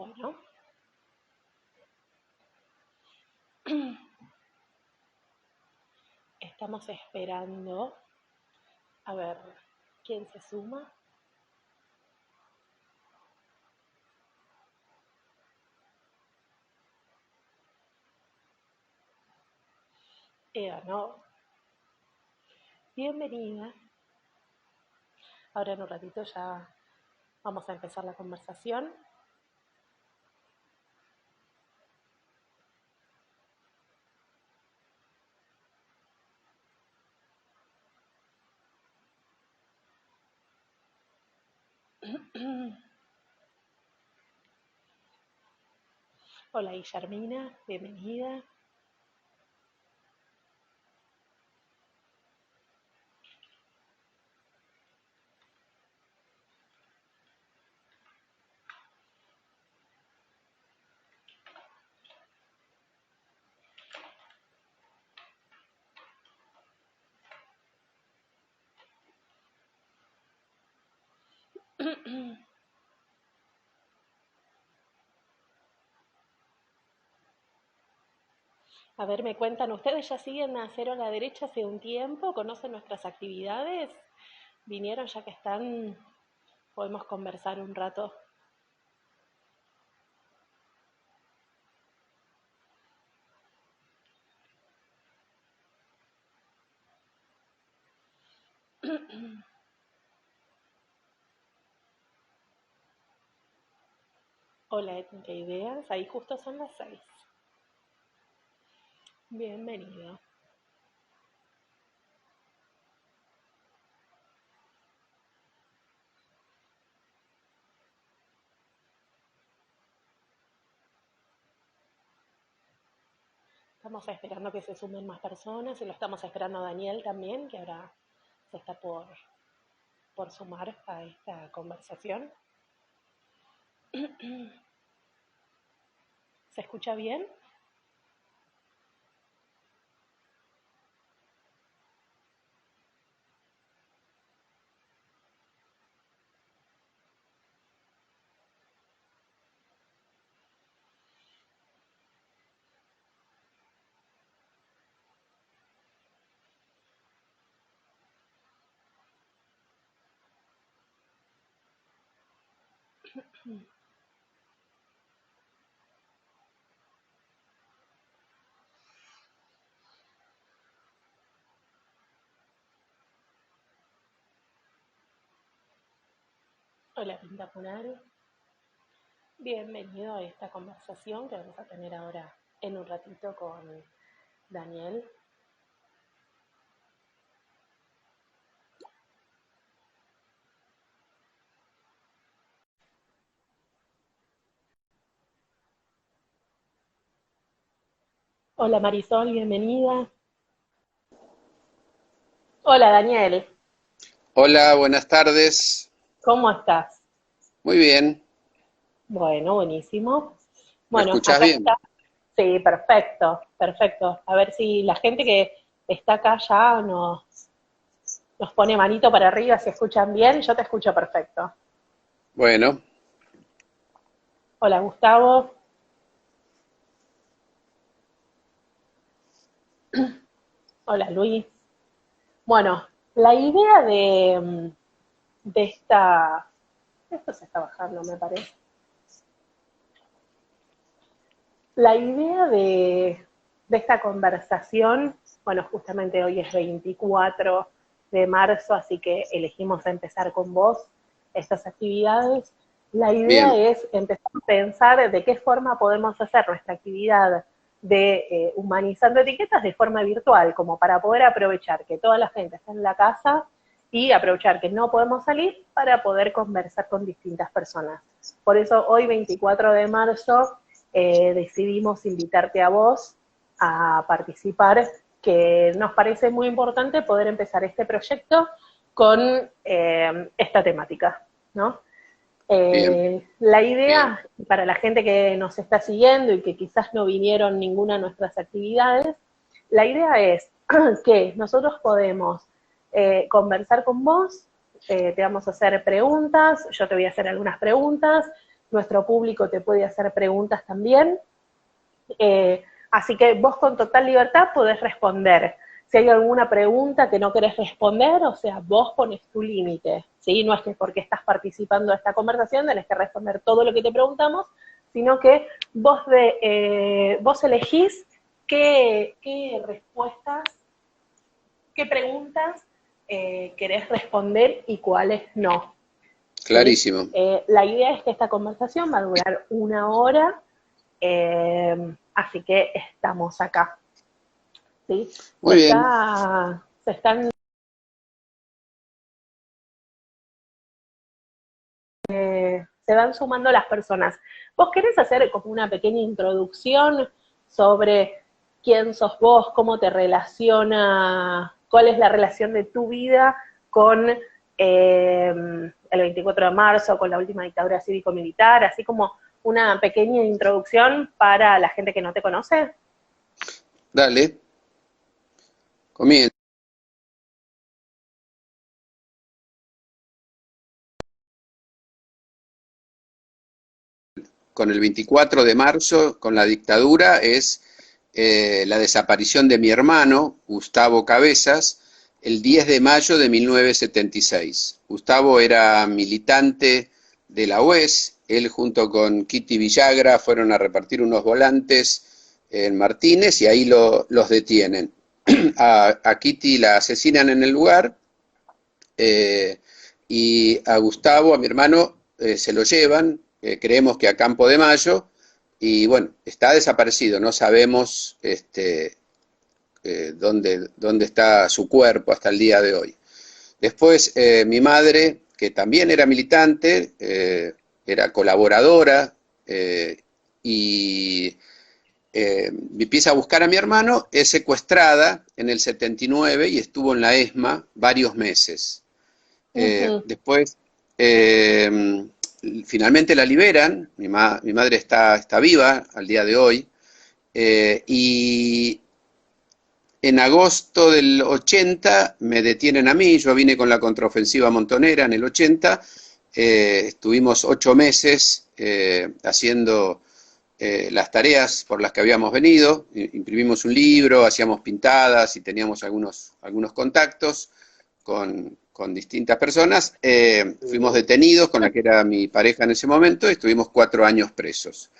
Bueno, estamos esperando a ver quién se suma. ¿No? Bienvenida. Ahora en un ratito ya vamos a empezar la conversación. Hola Guillermina, bienvenida. A ver, me cuentan, ¿ustedes ya siguen a Cero a la Derecha hace un tiempo? ¿Conocen nuestras actividades? ¿Vinieron ya que están? Podemos conversar un rato. Hola, Étnica Ideas, ahí justo son las 6. Bienvenido. Estamos esperando que se sumen más personas y lo estamos esperando a Daniel también, que ahora se está por sumar a esta conversación. ¿Se escucha bien? Hola, Pinta Punari. Bienvenido a esta conversación que vamos a tener ahora en un ratito con Daniel. Hola Marisol, bienvenida. Hola Daniel, Hola, buenas tardes. ¿cómo estás? Muy bien. Bueno, buenísimo. ¿Me Bueno, escuchás acá bien? está. Sí, perfecto, perfecto. A ver si la gente que está acá ya nos pone manito para arriba, si escuchan bien. Yo te escucho perfecto. Bueno, Hola Gustavo. Hola Luis. Bueno, la idea de esta... Esto se está bajando, me parece. La idea de esta conversación, bueno, justamente hoy es 24 de marzo, así que elegimos empezar con vos estas actividades. La idea bien, es empezar a pensar de qué forma podemos hacer nuestra actividad de humanizando etiquetas de forma virtual, como para poder aprovechar que toda la gente está en la casa y aprovechar que no podemos salir para poder conversar con distintas personas. Por eso hoy, 24 de marzo, decidimos invitarte a vos a participar, que nos parece muy importante poder empezar este proyecto con esta temática, ¿no? bien, La bien, idea, para la gente que nos está siguiendo y que quizás no vinieron ninguna de nuestras actividades, la idea es que nosotros podemos conversar con vos, te vamos a hacer preguntas, yo te voy a hacer algunas preguntas, nuestro público te puede hacer preguntas también. Así que vos con total libertad podés responder. Si hay alguna pregunta que no querés responder, o sea, vos pones tu límite, ¿sí? No es que porque estás participando de esta conversación tenés que responder todo lo que te preguntamos, sino que vos elegís qué respuestas, qué preguntas querés responder y cuáles no. Clarísimo. ¿Sí? La idea es que esta conversación va a durar 1 hora, así que estamos acá. ¿Sí? Muy bien. Se van sumando las personas. ¿Vos querés hacer como una pequeña introducción sobre quién sos vos, cómo te relaciona, cuál es la relación de tu vida con el 24 de marzo, con la última dictadura cívico-militar, así como una pequeña introducción para la gente que no te conoce? Dale. Comienza. Con el 24 de marzo, con la dictadura, es la desaparición de mi hermano, Gustavo Cabezas, el 10 de mayo de 1976. Gustavo era militante de la UES, él junto con Kitty Villagra fueron a repartir unos volantes en Martínez y ahí los detienen. A Kitty la asesinan en el lugar y a Gustavo, a mi hermano, se lo llevan, creemos que a Campo de Mayo, y bueno, está desaparecido, no sabemos dónde está su cuerpo hasta el día de hoy. Después mi madre, que también era militante, era colaboradora, y empieza a buscar a mi hermano, es secuestrada en el 79 y estuvo en la ESMA varios meses. Después, finalmente la liberan, mi madre está viva al día de hoy, y en agosto del 80 me detienen a mí, yo vine con la contraofensiva montonera en el 80, estuvimos 8 meses haciendo las tareas por las que habíamos venido, imprimimos un libro, hacíamos pintadas y teníamos algunos contactos con distintas personas. Fuimos detenidos con la que era mi pareja en ese momento y estuvimos 4 años presos.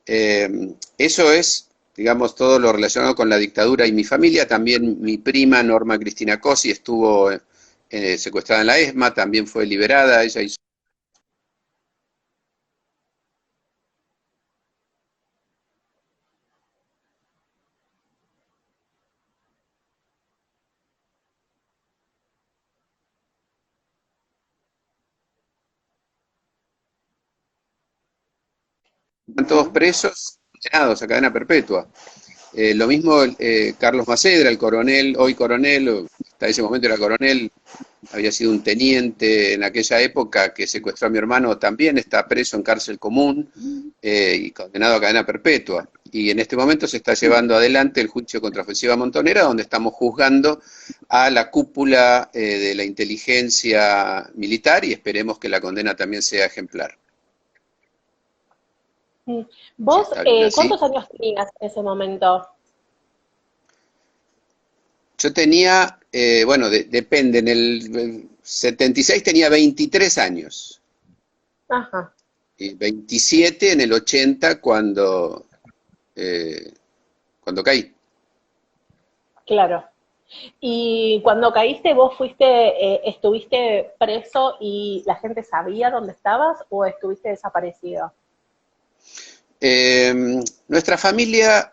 Eso es, digamos, todo lo relacionado con la dictadura y mi familia. También mi prima Norma Cristina Cosi estuvo secuestrada en la ESMA, también fue liberada, ella hizo están todos presos, condenados a cadena perpetua. Lo mismo Carlos Macedra, el coronel, hoy coronel, hasta ese momento era coronel, había sido un teniente en aquella época que secuestró a mi hermano, también está preso en cárcel común y condenado a cadena perpetua. Y en este momento se está llevando adelante el juicio contra ofensiva montonera, donde estamos juzgando a la cúpula de la inteligencia militar y esperemos que la condena también sea ejemplar. ¿Vos ¿Así? cuántos años tenías en ese momento? Yo tenía, bueno, depende, en el 76 tenía 23 años. Ajá. Y 27 en el 80 cuando caí. Claro. Y cuando caíste, vos estuviste preso y la gente sabía dónde estabas o estuviste desaparecido? Nuestra familia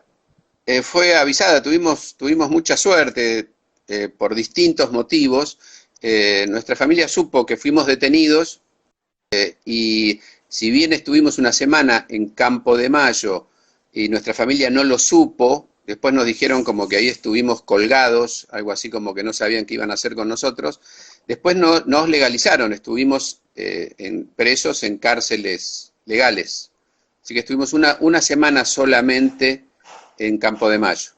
fue avisada, tuvimos mucha suerte por distintos motivos. Nuestra familia supo que fuimos detenidos y si bien estuvimos una semana en Campo de Mayo y nuestra familia no lo supo, después nos dijeron como que ahí estuvimos colgados, algo así como que no sabían qué iban a hacer con nosotros. Después nos legalizaron, estuvimos presos en cárceles legales. Así que estuvimos una semana solamente en Campo de Mayo.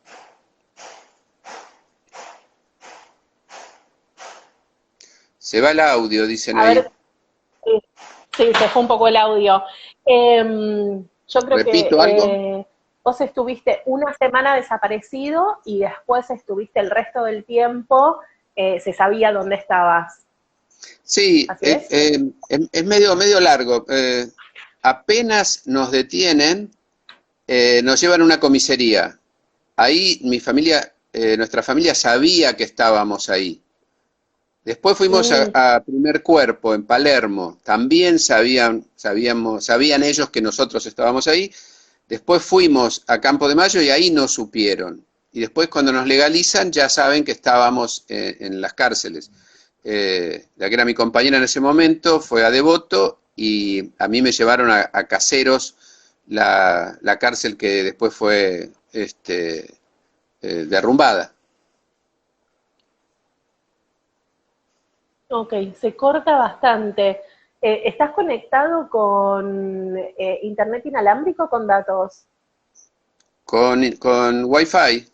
Se va el audio, dicen A ahí. ver, sí, se fue un poco el audio. Yo creo que ¿Repito algo? vos estuviste una semana desaparecido y después estuviste el resto del tiempo, se sabía dónde estabas. Sí, ¿Así es? es medio largo. Apenas nos detienen, nos llevan a una comisaría. Ahí mi familia, nuestra familia sabía que estábamos ahí. Después fuimos Mm, a Primer Cuerpo en Palermo. También sabían ellos que nosotros estábamos ahí. Después fuimos a Campo de Mayo y ahí no supieron. Y después cuando nos legalizan ya saben que estábamos en las cárceles. La que era mi compañera en ese momento fue a Devoto y a mí me llevaron a Caseros, la cárcel que después fue derrumbada. ok, se corta bastante. ¿Estás conectado con internet inalámbrico o con datos? Con Wi-Fi.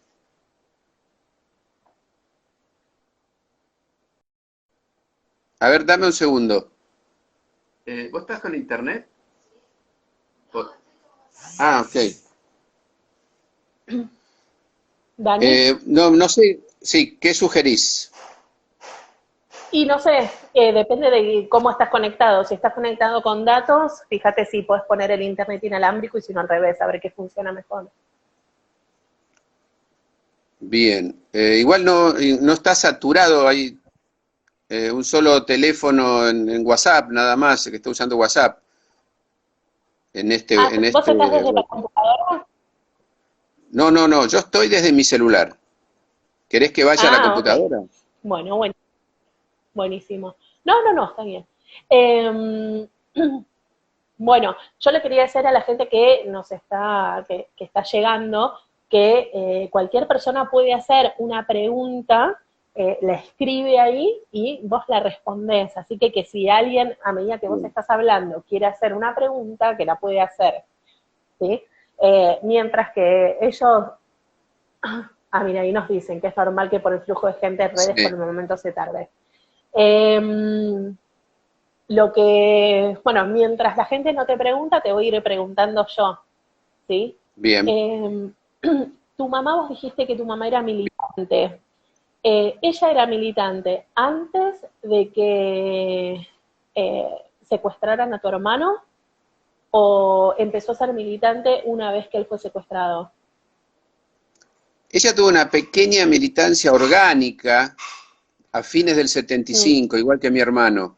A ver, dame un segundo. ¿Vos estás con internet? O- ok. Dani. No, no sé, sí, ¿qué sugerís? Y no sé, depende de cómo estás conectado. Si estás conectado con datos, fíjate si puedes poner el internet inalámbrico y si no al revés, a ver qué funciona mejor. Bien. Igual no está saturado, hay un solo teléfono en WhatsApp, nada más, que está usando WhatsApp en Ah, en ¿vos este estás desde la router. computadora? No, yo estoy desde mi celular. ¿Querés que vaya a la Ah, ok. computadora? Bueno, buenísimo. No, está bien. Eh, bueno, yo le quería decir a la gente que nos está, que está llegando, que cualquier persona puede hacer una pregunta, la escribe ahí y vos la respondés. Así que si alguien, a medida que vos Bien. estás hablando, quiere hacer una pregunta, que la puede hacer, ¿sí? Mientras que ellos, mira, ahí nos dicen que es normal que por el flujo de gente en redes por Sí, el momento se tarde. Eh, lo que, bueno, mientras la gente no te pregunta, te voy a ir preguntando yo, ¿sí? bien. Eh, tu mamá, vos dijiste que tu mamá era militante. Ella era militante antes de que secuestraran a tu hermano o empezó a ser militante una vez que él fue secuestrado. Ella tuvo una pequeña militancia orgánica a fines del Mm, 75, igual que mi hermano,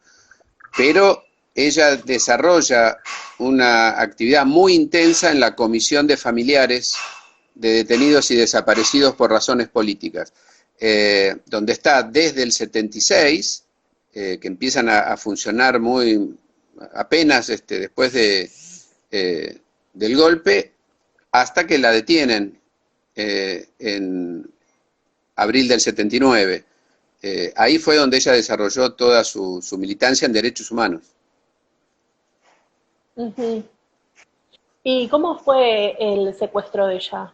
pero ella desarrolla una actividad muy intensa en la Comisión de Familiares de Detenidos y Desaparecidos por Razones Políticas, donde está desde el 76, que empiezan a funcionar muy apenas después del golpe, hasta que la detienen en abril del 79. Ahí fue donde ella desarrolló toda su militancia en derechos humanos. ujú. ¿Y cómo fue el secuestro de ella?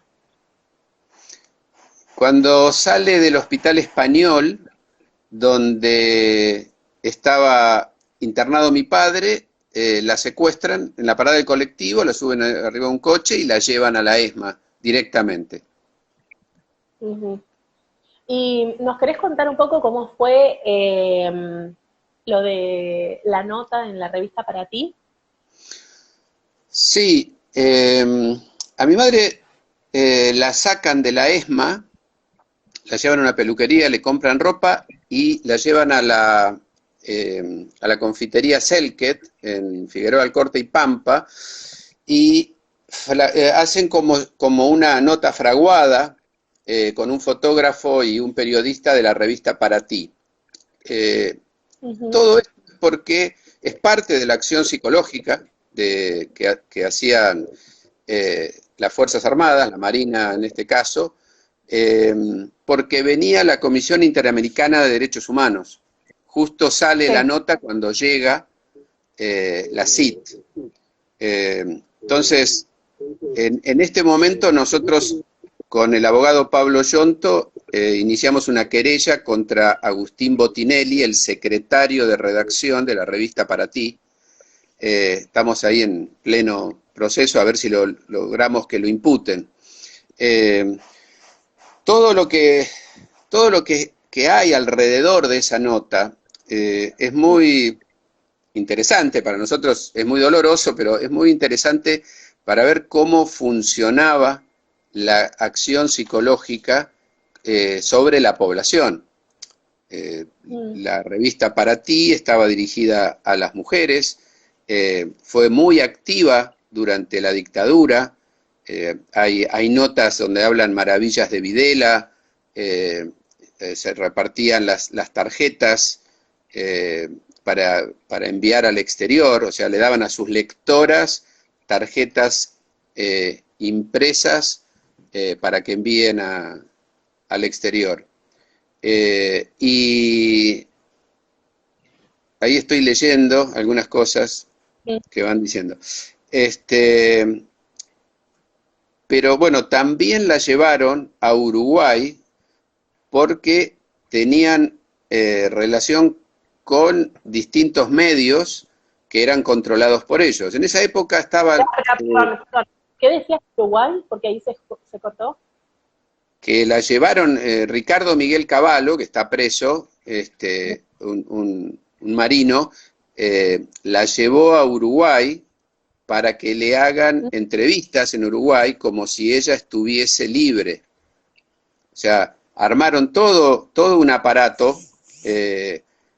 Cuando sale del hospital español, donde estaba internado mi padre, la secuestran en la parada del colectivo, la suben arriba de un coche y la llevan a la ESMA directamente. Ujú. ¿Y nos querés contar un poco cómo fue lo de la nota en la revista Para Ti? Sí, a mi madre la sacan de la ESMA, la llevan a una peluquería, le compran ropa y la llevan a la confitería Selket en Figueroa Alcorte y Pampa y hacen como una nota fraguada con un fotógrafo y un periodista de la revista Para Ti. Eh, Ujú, Todo esto es porque es parte de la acción psicológica que hacían las Fuerzas Armadas, la Marina en este caso, eh, porque venía la Comisión Interamericana de Derechos Humanos. Justo sale la sí. nota cuando llega la CIT. Entonces, en este momento nosotros con el abogado Pablo Yonto iniciamos una querella contra Agustín Botinelli, el secretario de redacción de la revista Para Ti, estamos ahí en pleno proceso a ver si logramos que lo imputen. Todo lo que, que hay alrededor de esa nota es muy interesante, para nosotros es muy doloroso, pero es muy interesante para ver cómo funcionaba la acción psicológica sobre la población. La revista Para Ti estaba dirigida a las mujeres, fue muy activa durante la dictadura, hay notas donde hablan maravillas de Videla, se repartían las tarjetas para enviar al exterior, o sea, le daban a sus lectoras tarjetas impresas para que envíen al exterior. Y ahí estoy leyendo algunas cosas que van diciendo. Pero bueno, también la llevaron a Uruguay porque tenían relación con distintos medios que eran controlados por ellos. En esa época estaban... Perdón. ¿Qué decías Uruguay? Porque ahí se cortó. Que la llevaron Ricardo Miguel Cavallo, que está preso, un marino, la llevó a Uruguay para que le hagan entrevistas en Uruguay como si ella estuviese libre. O sea, armaron todo un aparato,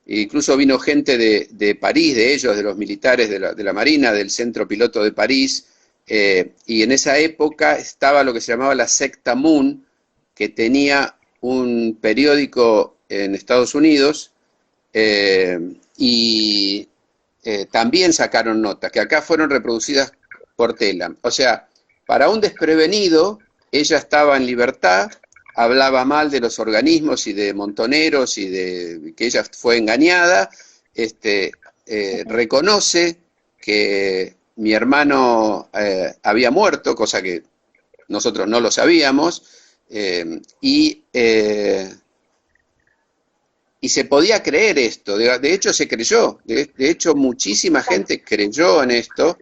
incluso vino gente de París, de ellos, de los militares de la Marina, del Centro Piloto de París, y en esa época estaba lo que se llamaba la secta Moon, que tenía un periódico en Estados Unidos, y también sacaron notas, que acá fueron reproducidas por Telam. O sea, para un desprevenido, ella estaba en libertad, hablaba mal de los organismos y de Montoneros y de que ella fue engañada, reconoce que mi hermano había muerto, cosa que nosotros no lo sabíamos, y se podía creer esto, de hecho se creyó, de hecho muchísima gente creyó en esto,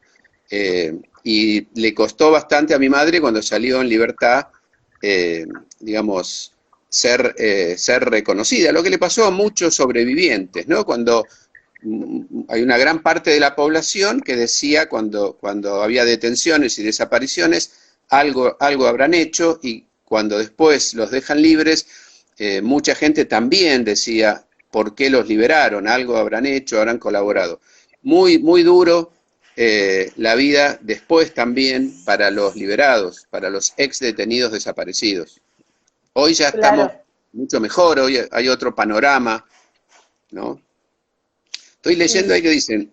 y le costó bastante a mi madre cuando salió en libertad, digamos, ser reconocida, lo que le pasó a muchos sobrevivientes, ¿no? Cuando hay una gran parte de la población que decía cuando había detenciones y desapariciones, algo habrán hecho, y cuando después los dejan libres, mucha gente también decía, ¿por qué los liberaron? Algo habrán hecho, habrán colaborado. Muy, muy duro la vida después también para los liberados, para los ex detenidos desaparecidos. Hoy ya estamos mucho mejor, hoy hay otro panorama, ¿no? Estoy leyendo ahí que dicen...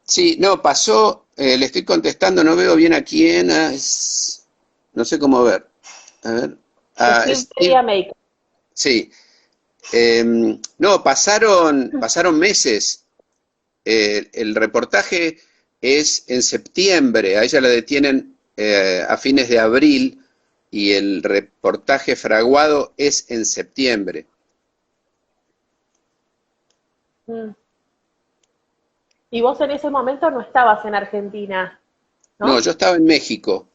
sí, no, pasó, le estoy contestando, no veo bien a quién, no sé cómo ver. A ver. Sí. No, pasaron meses. El reportaje es en septiembre, a ella la detienen a fines de abril, y el reportaje fraguado es en septiembre. Y vos en ese momento no estabas en Argentina, ¿no? No, yo estaba en México.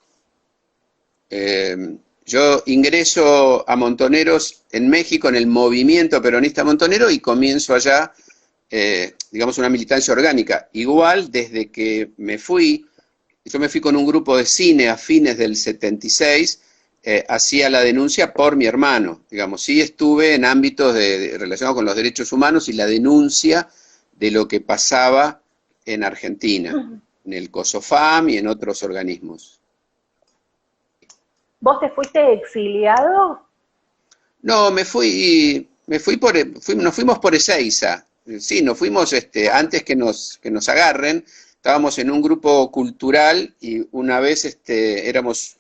Yo ingreso a Montoneros en México, en el movimiento peronista montonero, y comienzo allá, digamos, una militancia orgánica. Igual, desde que me fui, yo me fui con un grupo de cine a fines del 76, hacía la denuncia por mi hermano. Digamos, sí estuve en ámbitos relacionados con los derechos humanos y la denuncia de lo que pasaba en Argentina, en el COSOFAM y en otros organismos. ¿Vos te fuiste exiliado? No, nos fuimos por Ezeiza. Sí, nos fuimos antes que nos agarren. Estábamos en un grupo cultural y una vez éramos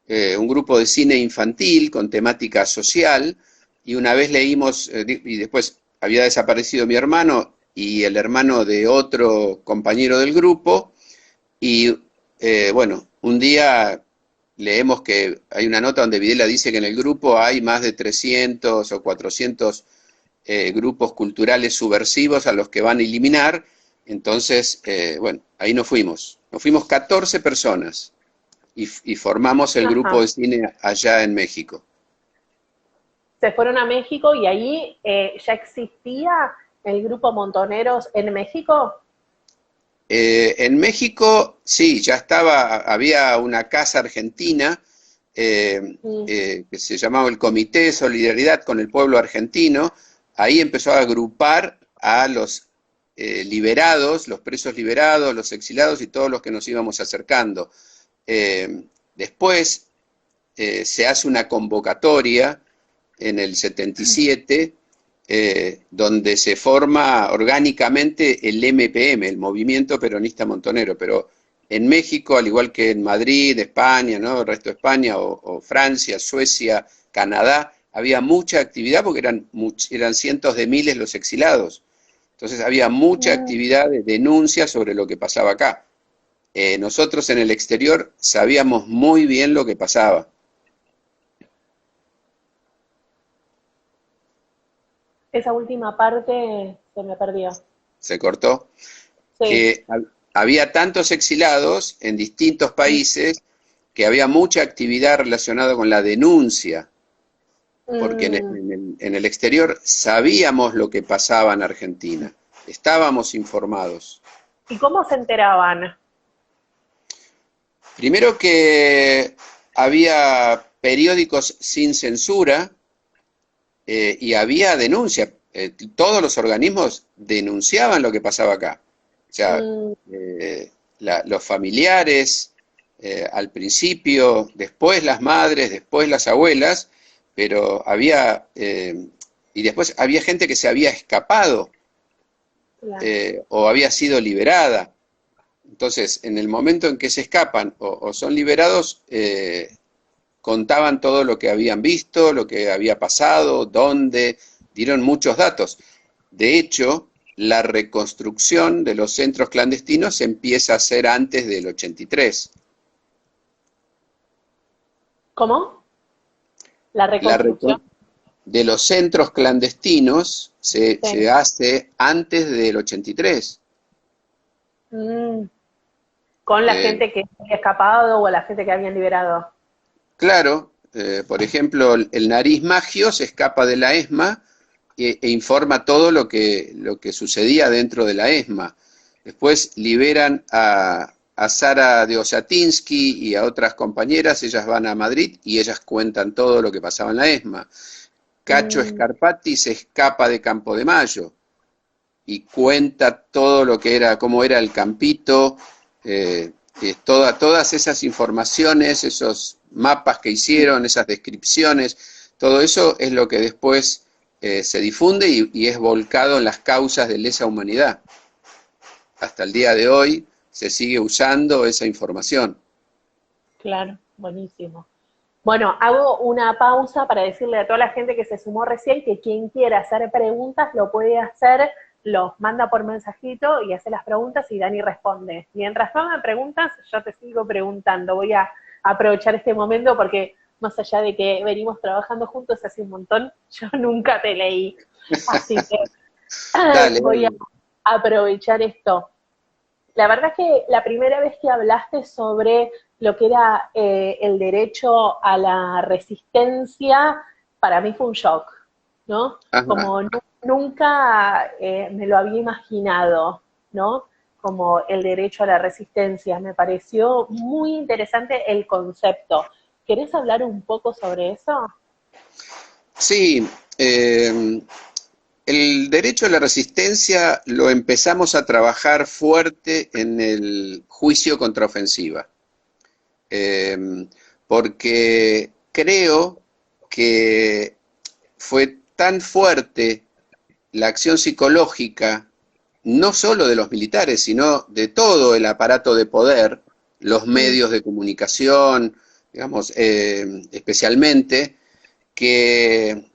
un grupo de cine infantil con temática social, y una vez leímos, y después había desaparecido mi hermano y el hermano de otro compañero del grupo, y bueno, un día leemos que hay una nota donde Videla dice que en el grupo hay más de 300 o 400 grupos culturales subversivos a los que van a eliminar. Entonces, bueno, ahí nos fuimos 14 personas y formamos el grupo Ajá. de cine allá en México. Se fueron a México y ahí ya existía el grupo Montoneros en México. En México, sí, ya estaba, había una casa argentina Mm. que se llamaba el Comité de Solidaridad con el Pueblo Argentino. Ahí empezó a agrupar a los liberados, los presos liberados, los exiliados y todos los que nos íbamos acercando. Después se hace una convocatoria en el 77, donde se forma orgánicamente el MPM, el Movimiento Peronista Montonero, pero en México, al igual que en Madrid, España, ¿no? El resto de España, o Francia, Suecia, Canadá, había mucha actividad porque eran cientos de miles los exilados. Entonces había mucha Mm. actividad de denuncia sobre lo que pasaba acá. Nosotros en el exterior sabíamos muy bien lo que pasaba. Esa última parte se me perdió. Se cortó. Sí. Que había tantos exilados en distintos países que había mucha actividad relacionada con la denuncia, porque Mm. en el exterior sabíamos lo que pasaba en Argentina, estábamos informados. ¿Y cómo se enteraban? Primero que había periódicos sin censura y había denuncia. Todos los organismos denunciaban lo que pasaba acá. O sea, Mm. los familiares al principio, después las madres, después las abuelas, pero había, y después había gente que se había escapado Claro. o había sido liberada. Entonces, en el momento en que se escapan o son liberados, contaban todo lo que habían visto, lo que había pasado, dónde, dieron muchos datos. De hecho, la reconstrucción de los centros clandestinos se empieza a hacer antes del 83. ¿Cómo? La La reconstrucción. recon de los centros clandestinos Sí. se hace antes del 83. Mm. Con la Eh, gente que había escapado o la gente que habían liberado. claro, por ejemplo, el Nariz Magio se escapa de la ESMA e informa todo lo que sucedía dentro de la ESMA. Después liberan a Sara de Osatinsky y a otras compañeras, ellas van a Madrid y ellas cuentan todo lo que pasaba en la ESMA. Cacho Mm. Scarpati se escapa de Campo de Mayo y cuenta todo lo que era, cómo era el campito, todas esas informaciones, esos mapas que hicieron, esas descripciones, todo eso es lo que después se difunde y es volcado en las causas de lesa humanidad. Hasta el día de hoy se sigue usando esa información. Claro, buenísimo. Bueno, hago una pausa para decirle a toda la gente que se sumó recién que quien quiera hacer preguntas lo puede hacer, los manda por mensajito y hace las preguntas y Dani responde. Mientras no me preguntas, yo te sigo preguntando. Voy a aprovechar este momento porque más allá de que venimos trabajando juntos hace un montón, yo nunca te leí. Así que Dale, voy a aprovechar esto. La verdad es que la primera vez que hablaste sobre lo que era el derecho a la resistencia, para mí fue un shock, ¿no? ajá. Como nunca me lo había imaginado, ¿no? Como el derecho a la resistencia. Me pareció muy interesante el concepto. ¿Querés hablar un poco sobre eso? Sí, el derecho a la resistencia lo empezamos a trabajar fuerte en el juicio contraofensiva, porque creo que fue tan fuerte la acción psicológica, no solo de los militares, sino de todo el aparato de poder, los Mm. medios de comunicación, digamos, especialmente, que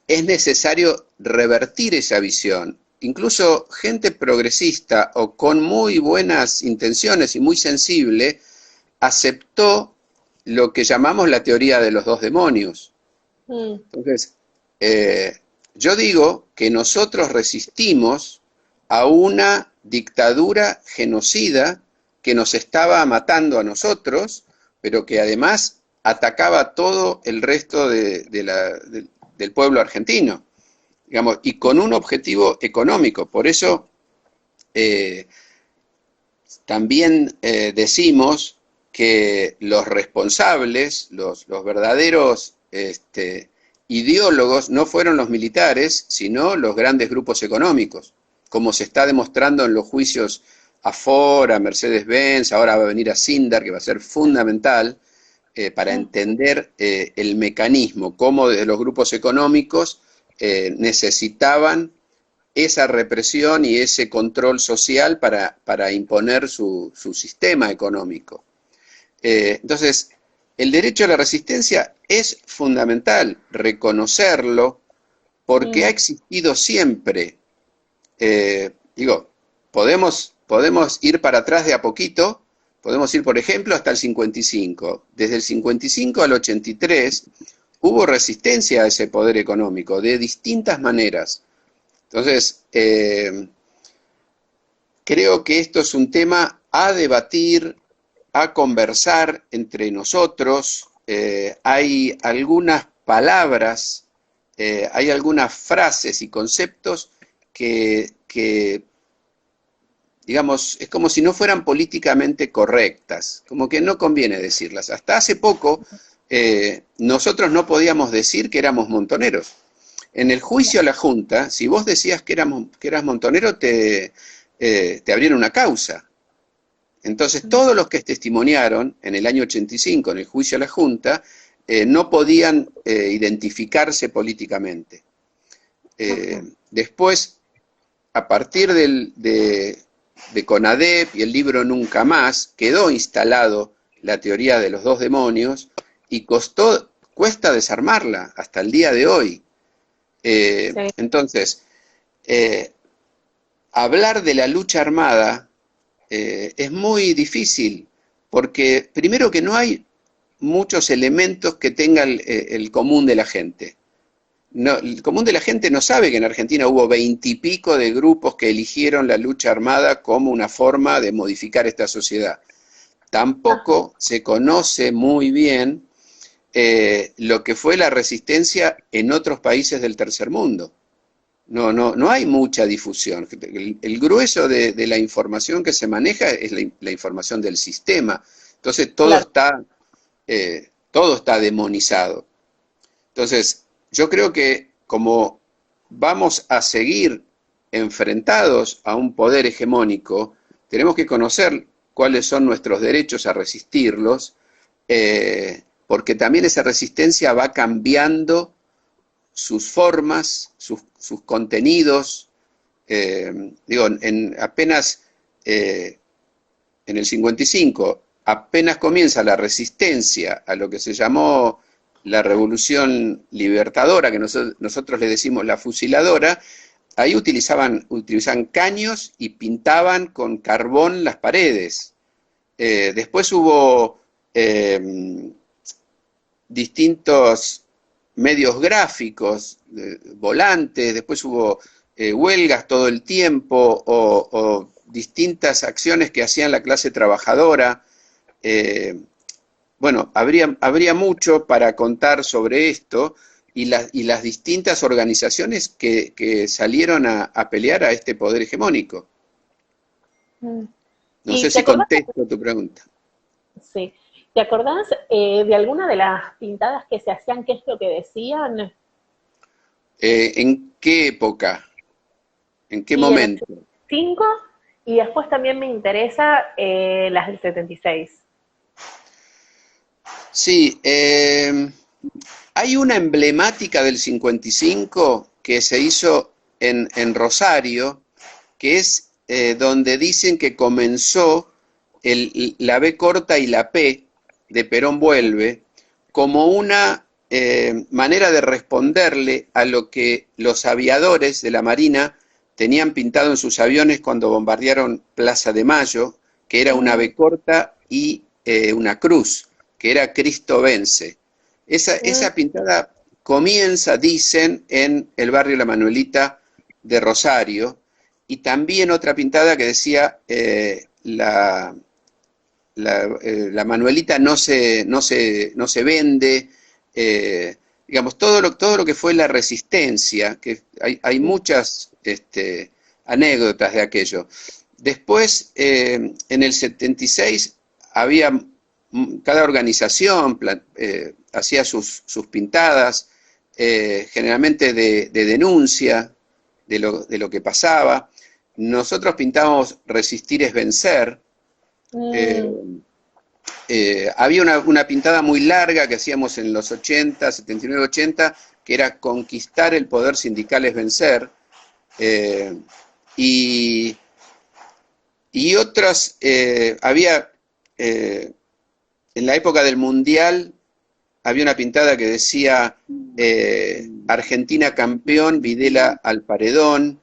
es necesario revertir esa visión. Incluso gente progresista o con muy buenas intenciones y muy sensible aceptó lo que llamamos la teoría de los dos demonios. Mm. Entonces, yo digo que nosotros resistimos a una dictadura genocida que nos estaba matando a nosotros, pero que además atacaba a todo el resto del pueblo argentino, digamos, y con un objetivo económico. Por eso también decimos que los responsables, los verdaderos ideólogos, no fueron los militares, sino los grandes grupos económicos, como se está demostrando en los juicios a Ford, a Mercedes-Benz, ahora va a venir a Sindar, que va a ser fundamental para entender el mecanismo, cómo desde los grupos económicos necesitaban esa represión y ese control social para imponer su sistema económico. Entonces, el derecho a la resistencia es fundamental reconocerlo porque ha existido siempre. Digo, podemos ir para atrás de a poquito, podemos ir, por ejemplo, hasta el 55. Desde el 55 al 83 hubo resistencia a ese poder económico de distintas maneras. Entonces, creo que esto es un tema a debatir, a conversar entre nosotros. Hay algunas palabras, hay algunas frases y conceptos que, digamos, es como si no fueran políticamente correctas, como que no conviene decirlas. Hasta hace poco nosotros no podíamos decir que éramos montoneros. En el juicio a la Junta, si vos decías que eras montonero, te abrieron una causa. Entonces todos los que testimoniaron en el año 85 en el juicio a la Junta no podían identificarse políticamente. Después, a partir de CONADEP y el libro Nunca Más, quedó instalado la teoría de los dos demonios y cuesta desarmarla hasta el día de hoy. Sí. Entonces, hablar de la lucha armada es muy difícil, porque primero que no hay muchos elementos que tenga el común de la gente. No, el común de la gente no sabe que en Argentina hubo 20 y pico de grupos que eligieron la lucha armada como una forma de modificar esta sociedad. Tampoco se conoce muy bien lo que fue la resistencia en otros países del tercer mundo. No hay mucha difusión. El grueso de la información que se maneja es la información del sistema. Entonces todo está demonizado. Entonces, yo creo que como vamos a seguir enfrentados a un poder hegemónico, tenemos que conocer cuáles son nuestros derechos a resistirlos, porque también esa resistencia va cambiando sus formas, sus contenidos. Digo, apenas en el 55, apenas comienza la resistencia a lo que se llamó la Revolución Libertadora, que nosotros le decimos la fusiladora, ahí utilizaban caños y pintaban con carbón las paredes. Después hubo distintos medios gráficos, volantes, después hubo huelgas todo el tiempo o distintas acciones que hacían la clase trabajadora. Bueno, habría mucho para contar sobre esto y las distintas organizaciones que salieron a pelear a este poder hegemónico. No sé si contesto tu pregunta. Sí. ¿Te acordás de alguna de las pintadas que se hacían? ¿Qué es lo que decían? ¿En qué época? ¿En qué momento? En el 75 y después también me interesa las del 76. Sí, hay una emblemática del 55 que se hizo en Rosario, que es donde dicen que comenzó la B corta y la P de Perón Vuelve como una manera de responderle a lo que los aviadores de la Marina tenían pintado en sus aviones cuando bombardearon Plaza de Mayo, que era una B corta y una cruz, que era Cristo vence. Esa pintada comienza, dicen, en el barrio La Manuelita de Rosario, y también otra pintada que decía la Manuelita no se vende, digamos, todo lo que fue la resistencia, que hay muchas anécdotas de aquello. Después, en el 76, había, cada organización hacía sus pintadas, generalmente de denuncia de lo que pasaba. Nosotros pintábamos Resistir es vencer. Había una pintada muy larga que hacíamos en los 80, 79, 80, que era Conquistar el poder sindical es vencer. Y otras, había, en la época del Mundial, había una pintada que decía Argentina campeón, Videla al paredón.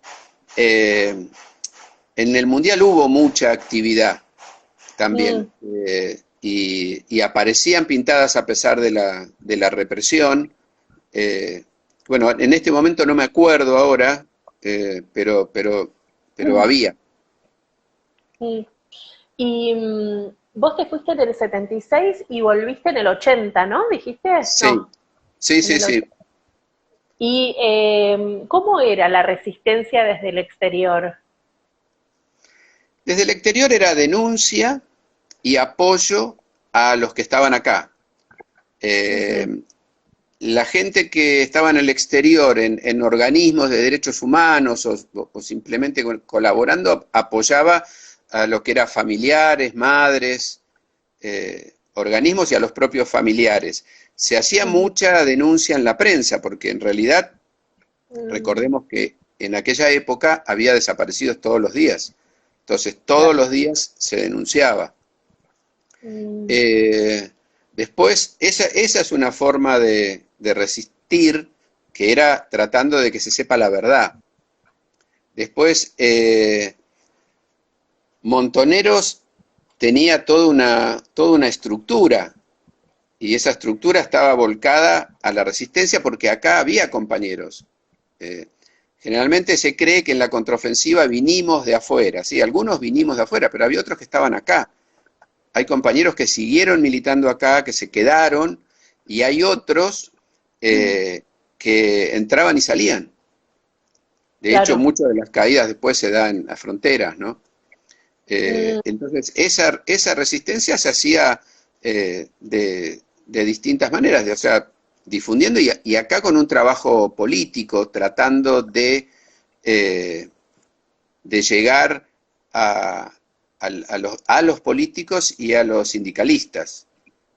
En el Mundial hubo mucha actividad también, y aparecían pintadas a pesar de la represión. Bueno, en este momento no me acuerdo ahora, pero había. Y vos te fuiste en el 76 y volviste en el 80, ¿no? ¿Dijiste? Sí, No, sí, sí, sí. ¿Y cómo era la resistencia desde el exterior? Desde el exterior era denuncia y apoyo a los que estaban acá. La gente que estaba en el exterior, en organismos de derechos humanos o simplemente colaborando, apoyaba a lo que eran familiares, madres, organismos y a los propios familiares. Se hacía mucha denuncia en la prensa, porque en realidad, recordemos que en aquella época había desaparecidos todos los días. Entonces, todos los días se denunciaba. Después, esa es una forma de resistir, que era tratando de que se sepa la verdad. Después, Montoneros tenía toda una estructura, y esa estructura estaba volcada a la resistencia porque acá había compañeros. Generalmente se cree que en la contraofensiva vinimos de afuera, ¿sí? Algunos vinimos de afuera, pero había otros que estaban acá. Hay compañeros que siguieron militando acá, que se quedaron, y hay otros que entraban y salían. De hecho, muchas de las caídas después se dan en las fronteras, ¿no? Entonces, esa resistencia se hacía de distintas maneras, o sea, difundiendo y acá con un trabajo político, tratando de llegar a los políticos y a los sindicalistas,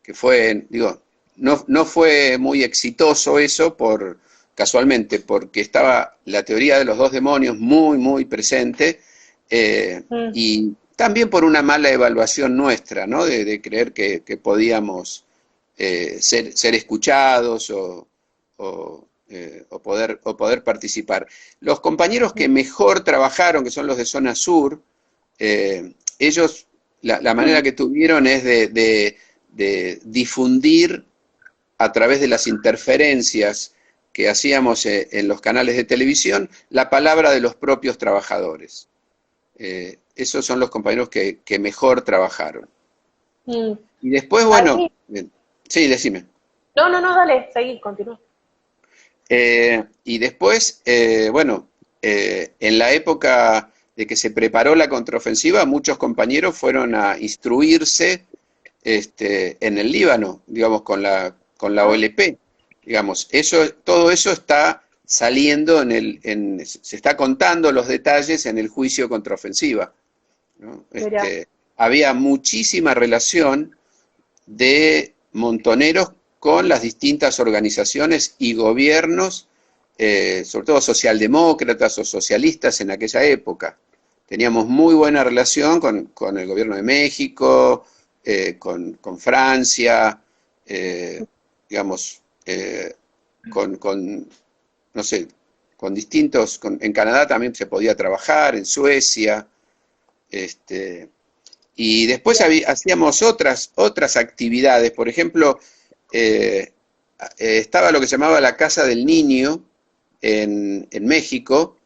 que fue, digo, no fue muy exitoso eso casualmente, porque estaba la teoría de los dos demonios muy, muy presente, y también por una mala evaluación nuestra, ¿no? De creer que podíamos ser escuchados o poder participar. Los compañeros que mejor trabajaron, que son los de zona sur, ellos, la manera que tuvieron es de difundir a través de las interferencias que hacíamos en los canales de televisión la palabra de los propios trabajadores. Esos son los compañeros que mejor trabajaron. Y después, bueno, sí, decime. No, dale, seguí, continúa. Y después, bueno, en la época de que se preparó la contraofensiva, muchos compañeros fueron a instruirse en el Líbano, digamos, con la OLP. Digamos, todo eso está saliendo se está contando los detalles en el juicio contraofensiva, ¿no? Había muchísima relación de Montoneros con las distintas organizaciones y gobiernos, sobre todo socialdemócratas o socialistas en aquella época. Teníamos muy buena relación con el gobierno de México, con Francia, digamos, no sé, con distintos, en Canadá también se podía trabajar, en Suecia, y después hacíamos otras actividades. Por ejemplo, estaba lo que se llamaba la Casa del Niño en México,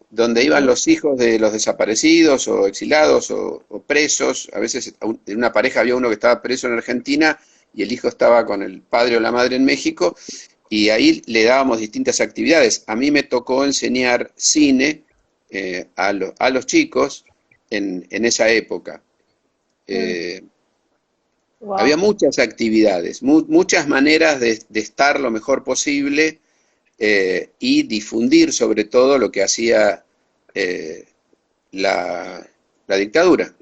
donde iban los hijos de los desaparecidos o exilados o presos. A veces en una pareja había uno que estaba preso en Argentina y el hijo estaba con el padre o la madre en México, y ahí le dábamos distintas actividades. A mí me tocó enseñar cine a los chicos en esa época. Había Wow. muchas actividades, muchas maneras de estar lo mejor posible, y difundir sobre todo lo que hacía la dictadura.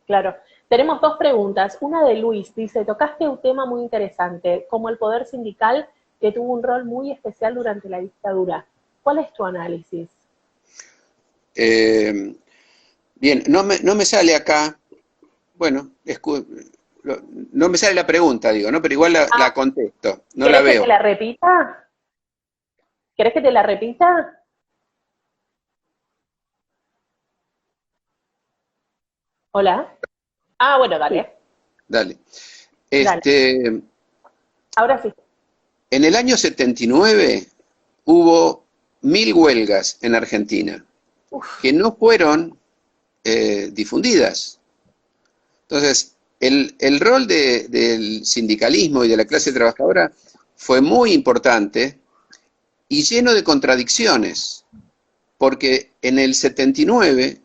Claro. Tenemos dos preguntas. Una de Luis, dice, tocaste un tema muy interesante, como el poder sindical, que tuvo un rol muy especial durante la dictadura. ¿Cuál es tu análisis? Eh, Bien, no me sale acá, bueno, no me sale la pregunta, digo, ¿no? Pero igual la Ah, contesto, no la ¿querés que te veo. la repita? ¿Querés que te la repita? Hola. Ah, bueno, Sí. dale. Dale. Dale. Este, Ahora sí. en el año 79 hubo 1000 huelgas en Argentina que no fueron difundidas. Entonces, el rol del sindicalismo y de la clase trabajadora fue muy importante y lleno de contradicciones, porque en el 79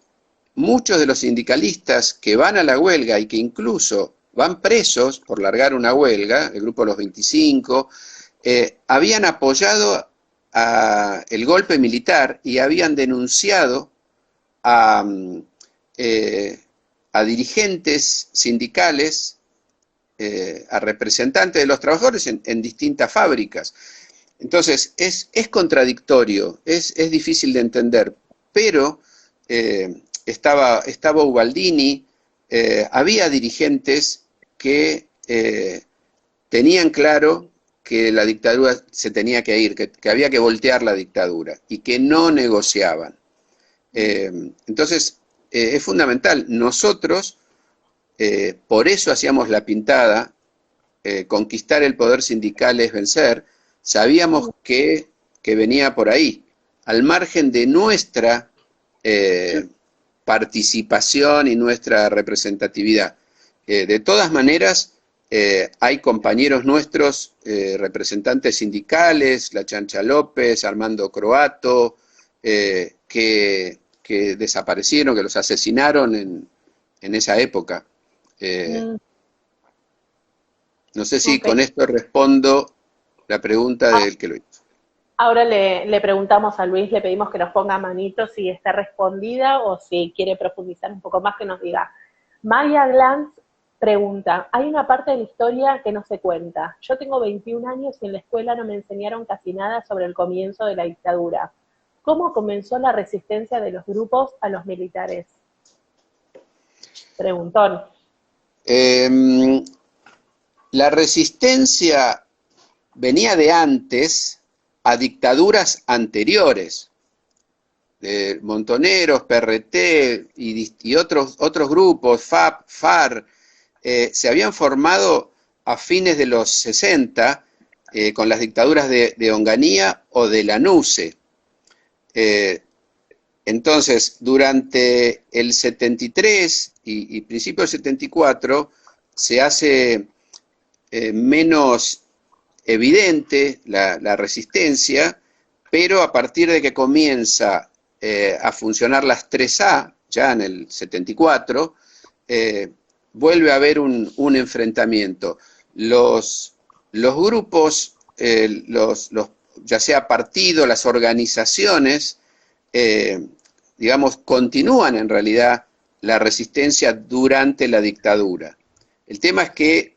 muchos de los sindicalistas que van a la huelga y que incluso van presos por largar una huelga, el grupo de los 25, habían apoyado el golpe militar y habían denunciado a, eh, a dirigentes sindicales, a representantes de los trabajadores en distintas fábricas. Entonces, es contradictorio, es difícil de entender, pero estaba Ubaldini, había dirigentes que tenían claro que la dictadura se tenía que ir, que había que voltear la dictadura y que no negociaban. Entonces, es fundamental. Nosotros, por eso hacíamos la pintada, conquistar el poder sindical es vencer, sabíamos que venía por ahí, al margen de nuestra participación y nuestra representatividad. De todas maneras, hay compañeros nuestros, representantes sindicales, La Chancha López, Armando Croato, que desaparecieron, que los asesinaron en esa época. Eh, Mm, no sé si ok. con esto respondo la pregunta Ah, del que lo hizo. ahora le preguntamos a Luis, le pedimos que nos ponga manito si está respondida o si quiere profundizar un poco más, que nos diga. Maya Glantz pregunta, hay una parte de la historia que no se cuenta. Yo tengo 21 años y en la escuela no me enseñaron casi nada sobre el comienzo de la dictadura. ¿Cómo comenzó la resistencia de los grupos a los militares? Preguntón. Eh, la resistencia venía de antes a dictaduras anteriores, de Montoneros, PRT y otros grupos, FAP, FAR, se habían formado a fines de los 60 con las dictaduras de Onganía o de Lanusse. Eh, entonces, durante el 73 y principio del 74 se hace menos evidente la resistencia, pero a partir de que comienza a funcionar las 3A, ya en el 74, vuelve a haber un enfrentamiento. Los grupos, ya sea partidos, las organizaciones, digamos, continúan en realidad la resistencia durante la dictadura. El tema es que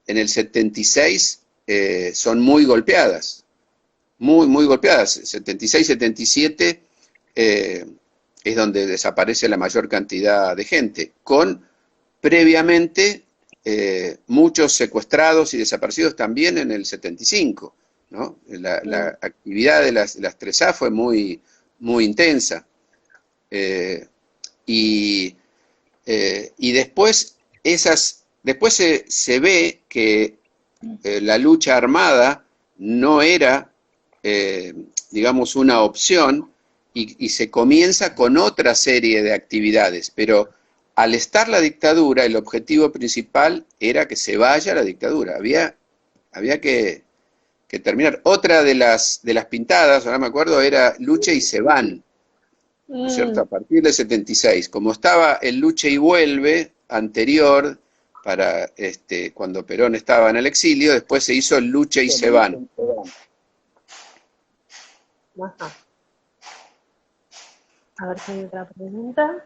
en el 76 son muy golpeadas, muy golpeadas. 76, 77 es donde desaparece la mayor cantidad de gente, con previamente muchos secuestrados y desaparecidos también en el 75, ¿no? La actividad de las 3A fue muy intensa. Eh, y, y después, después se ve que la lucha armada no era, digamos, una opción y se comienza con otra serie de actividades, pero al estar la dictadura, el objetivo principal era que se vaya la dictadura, había que terminar. Otra de las pintadas, ahora me acuerdo, era Lucha y se van, ¿no es cierto? A partir del 76, como estaba el Lucha y vuelve anterior, para cuando Perón estaba en el exilio, después se hizo el Lucha y se van. Ajá. A ver si hay otra pregunta.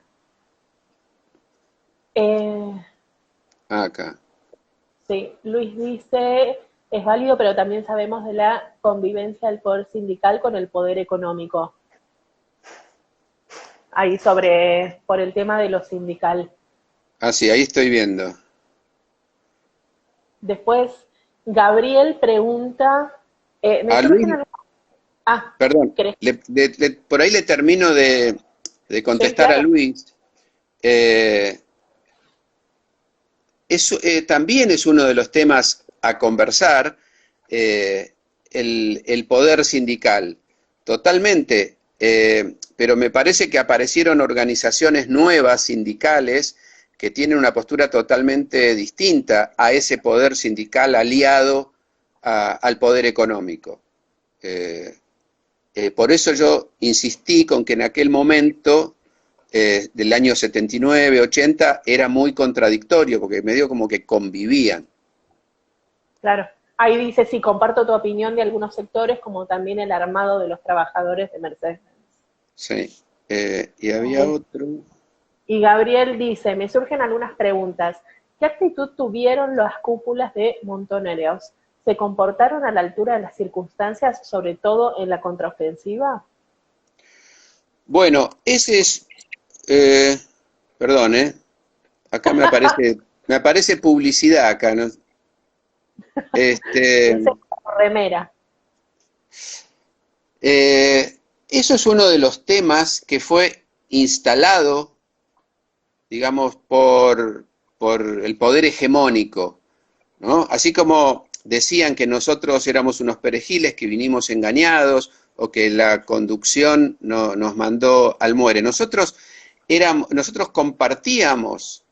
Acá. Sí, Luis dice, es válido, pero también sabemos de la convivencia del poder sindical con el poder económico. Ahí por el tema de lo sindical. Ah, sí, ahí estoy viendo. Después, Gabriel pregunta, ¿me A surgen Luis, algunas... Ah, perdón, ¿querés? por ahí le termino de Sí, contestar a claro. Luis. También es uno de los temas a conversar, el poder sindical, totalmente, pero me parece que aparecieron organizaciones nuevas, sindicales, que tienen una postura totalmente distinta a ese poder sindical aliado al poder económico. Eh, por eso yo insistí con que en aquel momento del año 79, 80, era muy contradictorio, porque medio como que convivían. Claro. Ahí dice, sí, comparto tu opinión de algunos sectores, como también el armado de los trabajadores de Mercedes. Sí. Y había otro. Y Gabriel dice, me surgen algunas preguntas. ¿Qué actitud tuvieron las cúpulas de Montoneros? ¿Se comportaron a la altura de las circunstancias, sobre todo en la contraofensiva? Bueno, ese es, perdón, acá me aparece publicidad acá, ¿no? Dice Este, remera. eso es uno de los temas que fue instalado, digamos, por el poder hegemónico, ¿no? Así como decían que nosotros éramos unos perejiles que vinimos engañados o que la conducción nos mandó al muere. Nosotros compartíamos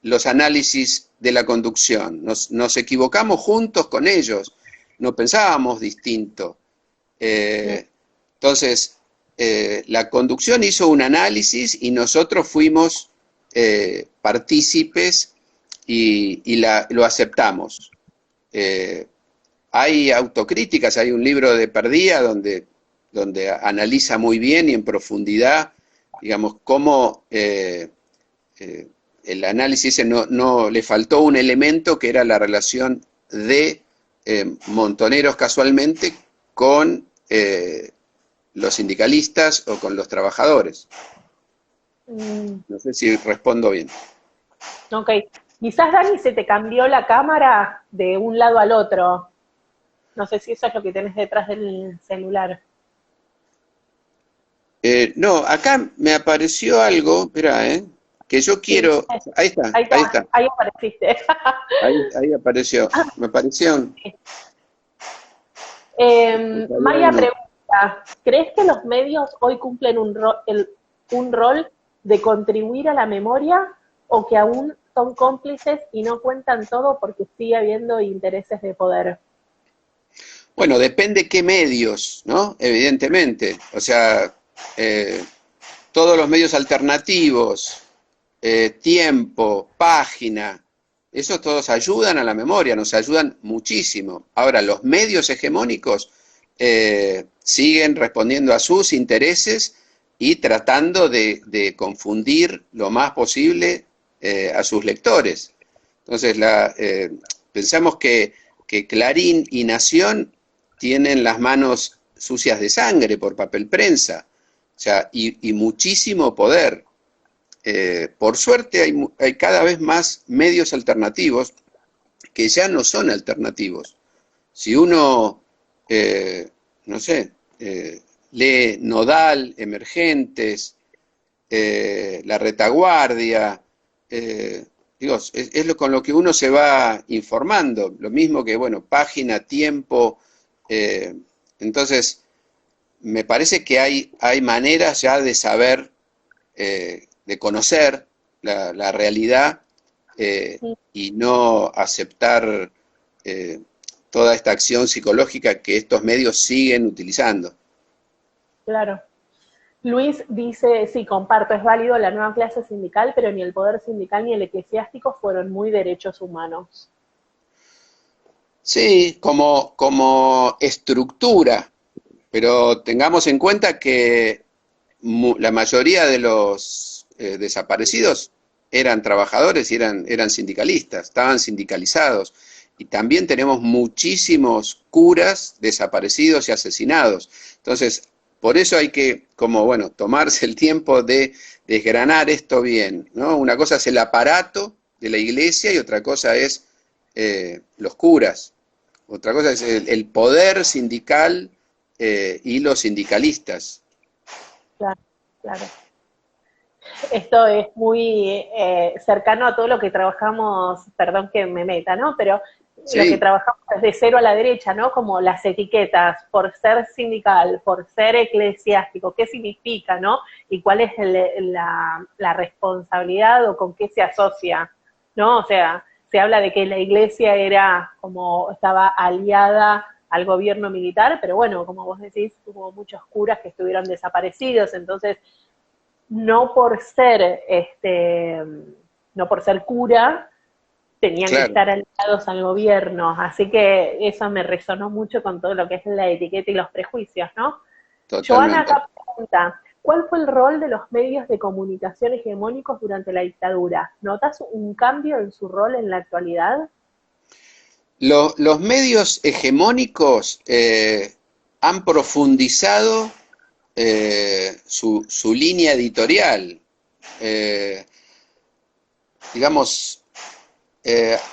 los análisis de la conducción, nos equivocamos juntos con ellos, no pensábamos distinto. Entonces, la conducción hizo un análisis y nosotros fuimos partícipes y lo aceptamos. Hay autocríticas, hay un libro de Perdía donde analiza muy bien y en profundidad, digamos, cómo el análisis no le faltó un elemento que era la relación de Montoneros casualmente con los sindicalistas o con los trabajadores. No sé si respondo bien. Ok. Quizás, Dani, se te cambió la cámara de un lado al otro. No sé si eso es lo que tenés detrás del celular. No, acá me apareció algo, espera, que yo Sí, quiero. Ahí está, ahí ahí está, está. ahí apareciste. Ahí apareció. Me apareció Maya italiano. pregunta, ¿crees que los medios hoy cumplen un rol de contribuir a la memoria o que aún son cómplices y no cuentan todo porque sigue habiendo intereses de poder? Bueno, depende qué medios, ¿no? Evidentemente. O sea, todos los medios alternativos, tiempo, página, esos todos ayudan a la memoria, nos ayudan muchísimo. Ahora, los medios hegemónicos siguen respondiendo a sus intereses y tratando de confundir lo más posible a sus lectores. Entonces, pensamos que Clarín y Nación tienen las manos sucias de sangre por papel prensa, o sea, y muchísimo poder. Por suerte hay cada vez más medios alternativos que ya no son alternativos. Si uno, no sé, lee Nodal, Emergentes, La Retaguardia, digo, es con lo que uno se va informando, lo mismo que, bueno, página, tiempo, entonces me parece que hay maneras ya de saber, de conocer la realidad y no aceptar eh, toda esta acción psicológica que estos medios siguen utilizando. Claro. Luis dice, sí, comparto, es válido la nueva clase sindical, pero ni el poder sindical ni el eclesiástico fueron muy derechos humanos. Sí, como estructura, pero tengamos en cuenta que la mayoría de los desaparecidos eran trabajadores y eran sindicalistas, estaban sindicalizados. Y también tenemos muchísimos curas desaparecidos y asesinados. Entonces, por eso hay que, como bueno, tomarse el tiempo de desgranar esto bien, ¿no? Una cosa es el aparato de la iglesia y otra cosa es los curas. Otra cosa es el poder sindical y los sindicalistas. Claro, claro. Esto es muy cercano a todo lo que trabajamos, perdón que me meta, ¿no? Pero lo que Sí, trabajamos desde cero a la derecha, ¿no? Como las etiquetas, por ser sindical, por ser eclesiástico, ¿qué significa, no? Y cuál es la responsabilidad o con qué se asocia, ¿no? O sea, se habla de que la iglesia era como, estaba aliada al gobierno militar, pero bueno, como vos decís, hubo muchos curas que estuvieron desaparecidos, entonces no por ser no por ser cura tenían que claro, estar aliados al gobierno, así que eso me resonó mucho con todo lo que es la etiqueta y los prejuicios, ¿no? Joana totalmente. acá pregunta, ¿cuál fue el rol de los medios de comunicación hegemónicos durante la dictadura? ¿Notas un cambio en su rol en la actualidad? Los medios hegemónicos han profundizado su línea editorial. Eh, digamos,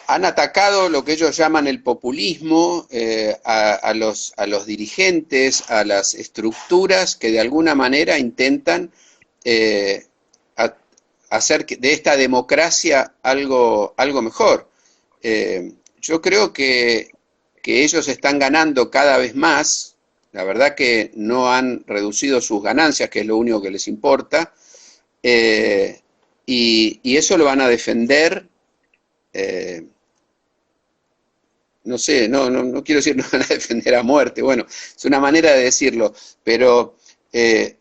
han atacado lo que ellos llaman el populismo, a los dirigentes, a las estructuras que de alguna manera intentan eh, a, hacer de esta democracia algo mejor. Yo creo que ellos están ganando cada vez más, la verdad que no han reducido sus ganancias, que es lo único que les importa, eh, y eso lo van a defender, eh, no sé, no quiero decir no van a defender a muerte, bueno, es una manera de decirlo, pero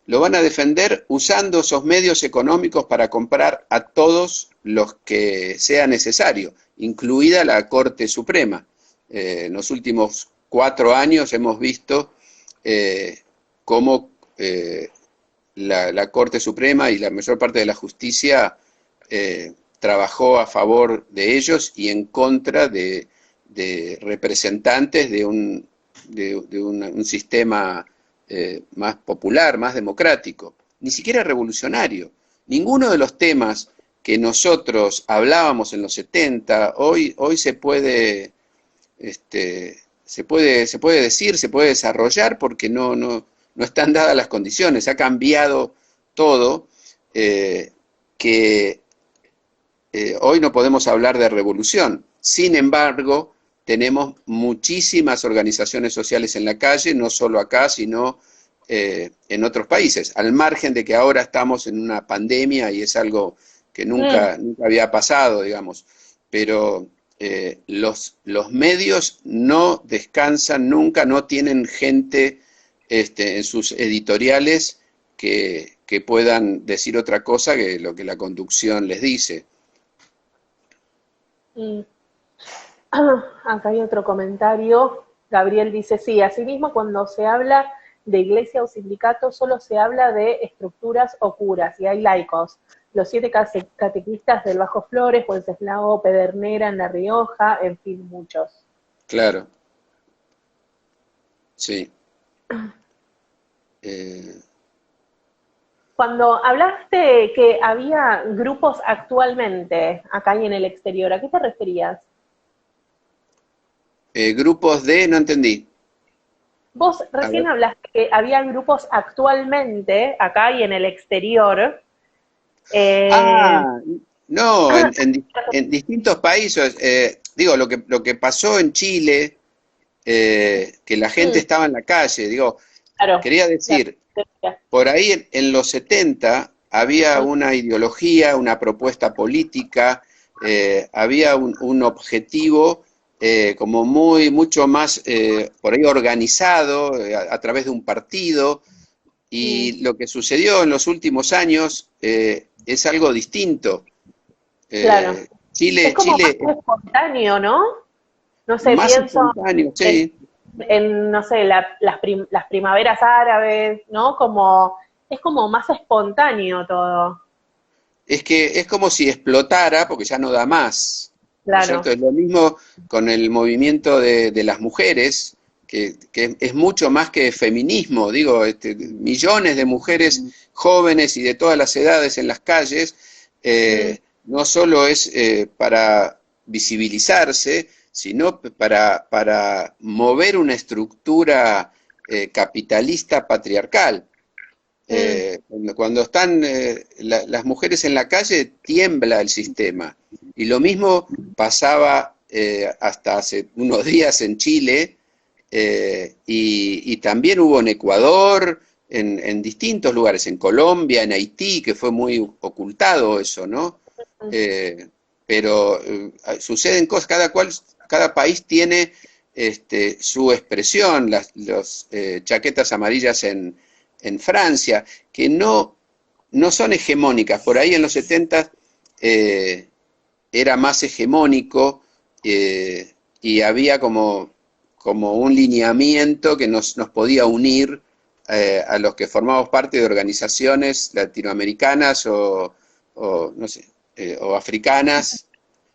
lo van a defender usando esos medios económicos para comprar a todos los que sea necesario, incluida la Corte Suprema. En los últimos 4 años hemos visto cómo la Corte Suprema y la mayor parte de la justicia trabajó a favor de ellos y en contra de representantes de un sistema más popular, más democrático, ni siquiera revolucionario. Ninguno de los temas que nosotros hablábamos en los 70, hoy se puede decir, se puede desarrollar porque no están dadas las condiciones, ha cambiado todo, que hoy no podemos hablar de revolución. Sin embargo, tenemos muchísimas organizaciones sociales en la calle, no solo acá, sino en otros países, al margen de que ahora estamos en una pandemia y es algo que Mm, nunca había pasado, digamos, pero los medios no descansan nunca, no tienen gente en sus editoriales que puedan decir otra cosa que lo que la conducción les dice. mm. Acá hay otro comentario. Gabriel dice, sí, asimismo cuando se habla de iglesia o sindicato solo se habla de estructuras o curas y hay laicos. Los 7 catequistas del Bajo Flores, Wenceslao Pedernera en La Rioja, en fin, muchos. Claro, sí. Eh, Cuando hablaste que había grupos actualmente acá y en el exterior, ¿a qué te referías? grupos no entendí. Vos A recién ver. hablaste que había grupos actualmente acá y en el exterior. Eh, Ah, No, en distintos países, digo, lo que pasó en Chile, que la gente Mm, estaba en la calle, digo, claro, quería la decir, resistencia. por ahí en los 70 había una ideología, una propuesta política, había un objetivo como mucho más por ahí organizado a través de un partido, Mm, y lo que sucedió en los últimos años es algo distinto. claro. Es como Chile es más espontáneo, ¿no? No sé, más pienso espontáneo, en, sí. no sé, las primaveras árabes, ¿no? Como, es como más espontáneo todo. Es que es como si explotara porque ya no da más, ¿no es cierto? Claro. Es lo mismo con el movimiento de las mujeres, que es mucho más que feminismo, digo, millones de mujeres jóvenes y de todas las edades en las calles, Mm, no solo es para visibilizarse, sino para mover una estructura capitalista patriarcal. mm, Cuando están las mujeres en la calle, tiembla el sistema. Y lo mismo pasaba hasta hace unos días en Chile, y también hubo en Ecuador, en distintos lugares, en Colombia, en Haití, que fue muy ocultado eso, ¿no? mm, Eh, pero suceden cosas, cada país tiene su expresión, los chaquetas amarillas en Francia, que no son hegemónicas. Por ahí en los 70 era más hegemónico, y había como un lineamiento que nos podía unir a los que formamos parte de organizaciones latinoamericanas no sé, o africanas.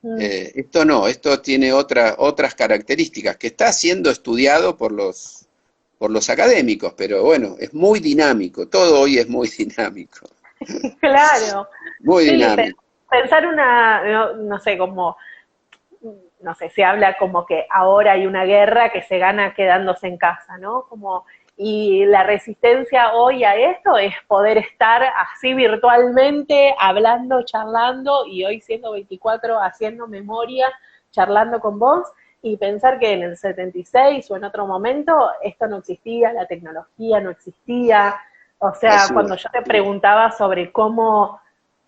mm. Esto no, esto tiene otras características que está siendo estudiado por los académicos, pero bueno, es muy dinámico, todo hoy es muy dinámico, Claro. muy Sí, dinámico. pensar una, no, no sé, como, no sé, se habla como que ahora hay una guerra que se gana quedándose en casa, ¿no? Como, y la resistencia hoy a esto es poder estar así virtualmente, hablando, charlando, y hoy siendo 24 haciendo memoria, charlando con vos, y pensar que en el 76 o en otro momento esto no existía, la tecnología no existía. O sea, Así cuando es. yo te preguntaba sobre cómo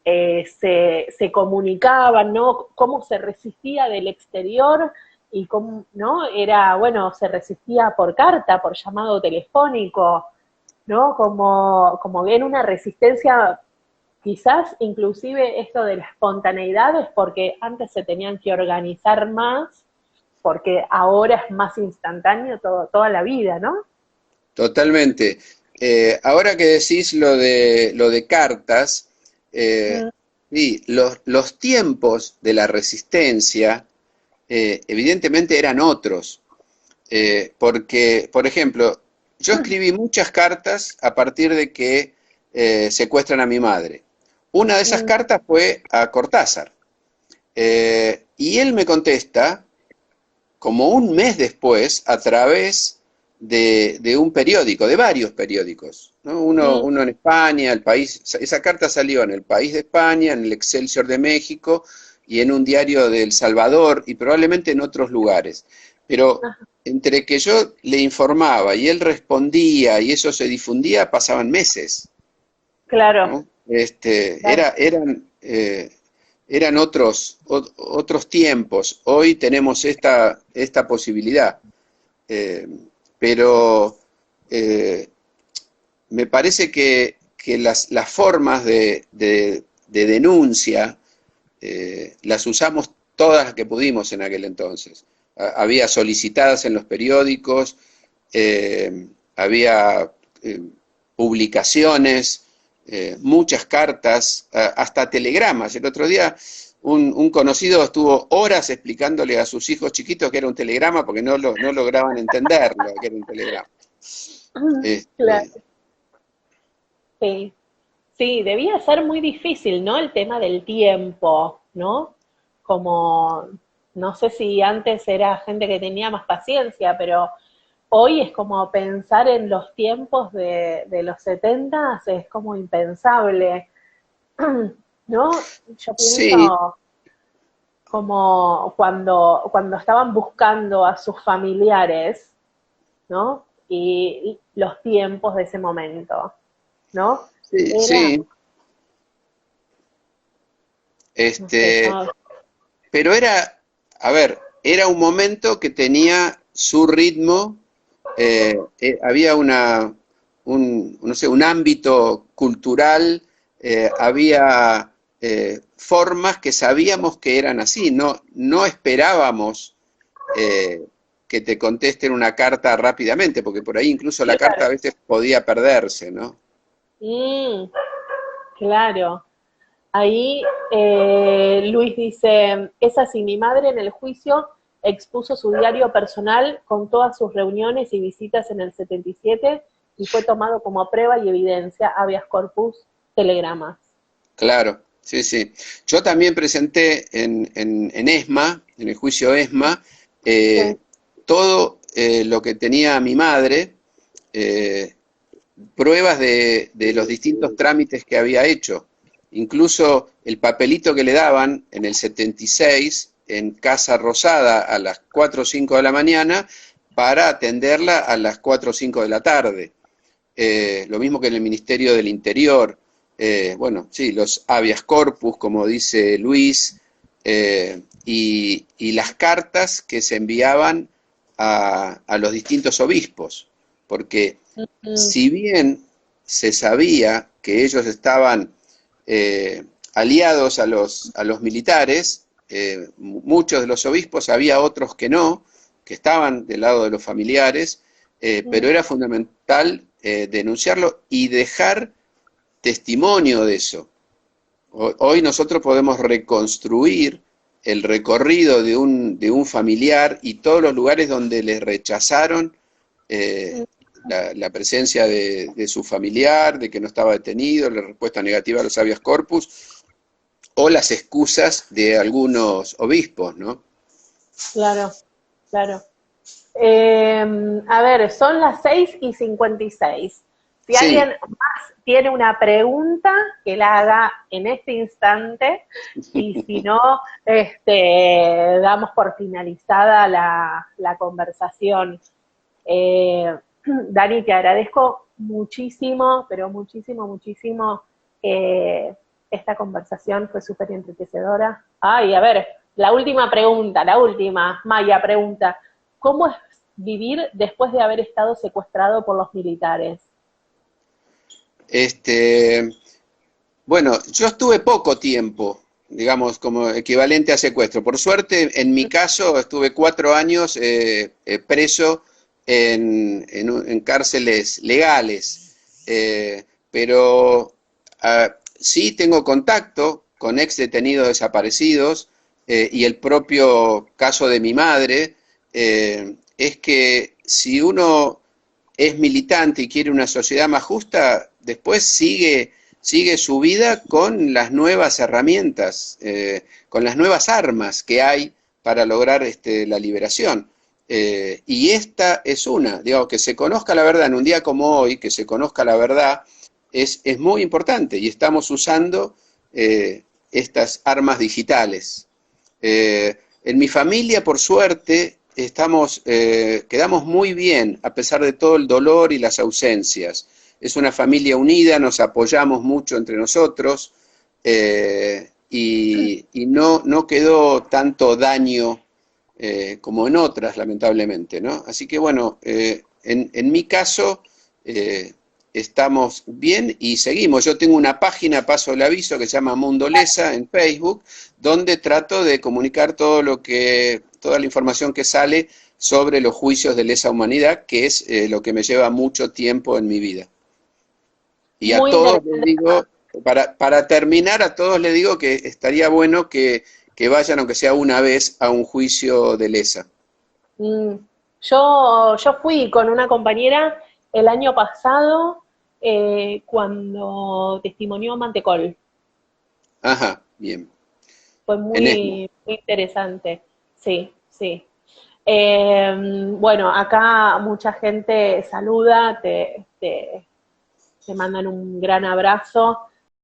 se comunicaban, ¿no? Cómo se resistía del exterior y cómo, ¿no? Era, bueno, se resistía por carta, por llamado telefónico, ¿no? Como bien una resistencia, quizás inclusive esto de la espontaneidad es porque antes se tenían que organizar más, porque ahora es más instantáneo toda la vida, ¿no? Totalmente. Ahora que decís lo de cartas, Mm, sí, los tiempos de la resistencia evidentemente eran otros. Porque, por ejemplo, yo escribí muchas cartas a partir de que secuestran a mi madre. Una de esas mm, cartas fue a Cortázar. Y él me contesta como un mes después a través de un periódico, de varios periódicos, ¿no? mm, Uno en España, el país, esa carta salió en el País de España, en el Excelsior de México y en un diario de El Salvador y probablemente en otros lugares. Pero ajá, entre que yo le informaba y él respondía y eso se difundía, pasaban meses, claro, ¿no? claro. Eran otros tiempos. Hoy tenemos esta posibilidad. Eh, pero eh, me parece que las formas de denuncia las usamos todas las que pudimos en aquel entonces. Había solicitadas en los periódicos, había publicaciones, muchas cartas, hasta telegramas. El otro día un conocido estuvo horas explicándole a sus hijos chiquitos que era un telegrama porque no lograban entender lo que era un telegrama. Claro, Este, sí. Sí, debía ser muy difícil, ¿no? El tema del tiempo, ¿no? Como, no sé si antes era gente que tenía más paciencia, pero hoy es como pensar en los tiempos de los 70, es como impensable. ¿no? Yo Sí, pienso como cuando estaban buscando a sus familiares, ¿no? Y los tiempos de ese momento, ¿no? sí, Era, sí. no sé, Este, yo, pero era, a ver, era un momento que tenía su ritmo, había no sé, un ámbito cultural, había formas que sabíamos que eran así, no esperábamos eh, que te contesten una carta rápidamente, porque por ahí incluso la carta a claro. veces podía perderse, ¿no? Mm, claro. Ahí Luis dice, es así, mi madre en el juicio expuso su diario personal con todas sus reuniones y visitas en el 77 y fue tomado como prueba y evidencia, habeas corpus, telegramas. Claro, sí, sí. Yo también presenté en ESMA, en el juicio ESMA, Sí. todo lo que tenía mi madre, eh, pruebas de los distintos trámites que había hecho. Incluso el papelito que le daban en el 76 en Casa Rosada a las 4 o 5 de la mañana para atenderla a las 4 o 5 de la tarde. Lo mismo que en el Ministerio del Interior. Bueno, sí, los habeas corpus, como dice Luis, y las cartas que se enviaban a los distintos obispos, porque Mm, si bien se sabía que ellos estaban aliados a los militares, muchos de los obispos, había otros que no, que estaban del lado de los familiares, pero mm, era fundamental denunciarlo y dejar testimonio de eso. Hoy nosotros podemos reconstruir el recorrido de un familiar y todos los lugares donde les rechazaron mm. la presencia de su familiar, de que no estaba detenido, la respuesta negativa a los habeas corpus, o las excusas de algunos obispos, ¿no? Claro, claro. A ver, son las 6:56. Si alguien Sí, más tiene una pregunta, que la haga en este instante, y si no, damos por finalizada la conversación. Dani, te agradezco muchísimo, pero muchísimo, muchísimo. eh, Esta conversación fue súper enriquecedora. Ay, a ver, la última pregunta, la última. Maya pregunta, ¿cómo es vivir después de haber estado secuestrado por los militares? este, bueno, yo estuve poco tiempo, digamos, como equivalente a secuestro. Por suerte, en mi caso, estuve 4 años preso en cárceles legales, pero sí tengo contacto con ex detenidos desaparecidos y el propio caso de mi madre, es que si uno es militante y quiere una sociedad más justa, después sigue su vida con las nuevas herramientas, con las nuevas armas que hay para lograr la liberación. Y esta es una, digo, que se conozca la verdad en un día como hoy, que se conozca la verdad, es muy importante y estamos usando estas armas digitales. En mi familia, por suerte, quedamos muy bien a pesar de todo el dolor y las ausencias. Es una familia unida, nos apoyamos mucho entre nosotros y no quedó tanto daño como en otras, lamentablemente, ¿no? Así que bueno, en mi caso estamos bien y seguimos. Yo tengo una página, paso el aviso, que se llama Mundo Lesa en Facebook, donde trato de comunicar toda la información que sale sobre los juicios de lesa humanidad, que es lo que me lleva mucho tiempo en mi vida. Y a Muy todos les interesante. digo, para terminar, a todos les digo que estaría bueno que vayan, aunque sea una vez, a un juicio de lesa. Mm, yo fui con una compañera el año pasado cuando testimonió Mantecol. Ajá, bien. Fue En ESMO. muy interesante. Sí, sí. Bueno, acá mucha gente saluda, te mandan un gran abrazo.